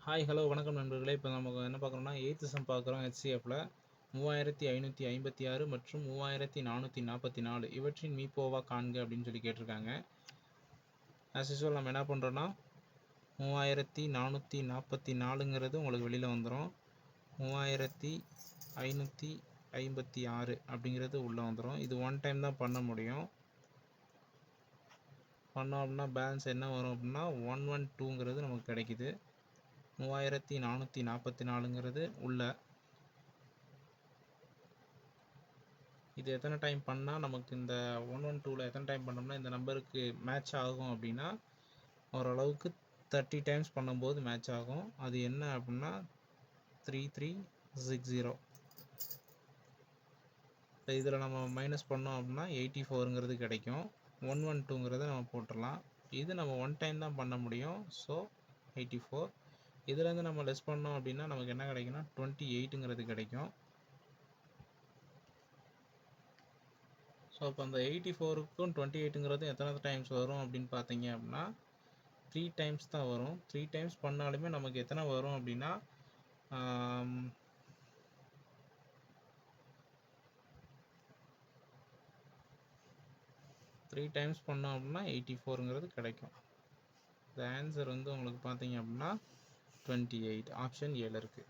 Hi hello வணக்கம் நண்பர்களே. இப்போ நமக்கு என்ன பார்க்குறோம்னா 8th சம் பார்க்குறோம். HCFல 3556 மற்றும் 3444 இவற்றின் மீப்போவா காண்க அப்படின்னு சொல்லி கேட்டிருக்காங்க. ஆஸ் யூஸ்வல் நம்ம என்ன பண்ணுறோன்னா 3444ங்கிறது உங்களுக்கு வெளியில் வந்துடும். 3556 அப்படிங்கிறது உள்ளே வந்துடும். இது ஒன் டைம் தான் பண்ண முடியும். பண்ணோம் அப்படின்னா பேலன்ஸ் என்ன வரும் அப்படின்னா 112ங்கிறது நமக்கு கிடைக்குது. 3444ங்கிறது உள்ள. இது எத்தனை டைம் பண்ணால் நமக்கு இந்த 112ல் எத்தனை டைம் பண்ணோம்னா இந்த நம்பருக்கு மேட்ச் ஆகும் அப்படின்னா ஓரளவுக்கு 30 டைம்ஸ் பண்ணும்போது மேட்ச் ஆகும். அது என்ன அப்படின்னா 3360. இப்போ இதில் நம்ம மைனஸ் பண்ணோம் அப்படின்னா 84ங்கிறது கிடைக்கும். 112ங்கிறத நம்ம போட்டுடலாம். இது நம்ம ஒன் டைம் தான் பண்ண முடியும். ஸோ 84. இதுலேருந்து நம்ம லெஸ் பண்ணோம் அப்படின்னா நமக்கு என்ன கிடைக்குன்னா 28ங்கிறது கிடைக்கும். ஸோ இப்போ அந்த 84க்கும் 28ங்கிறது எத்தனை டைம்ஸ் வரும் அப்படின்னு பார்த்தீங்க அப்படின்னா 3 டைம்ஸ் தான் வரும். 3 டைம்ஸ் பண்ணாலுமே நமக்கு எத்தனை வரும் அப்படின்னா 3 டைம்ஸ் பண்ணோம் அப்படின்னா 84ங்கிறது கிடைக்கும். இந்த ஆன்சர் வந்து உங்களுக்கு பார்த்தீங்க அப்படின்னா 28 ஆப்ஷன் 7 இருக்குது.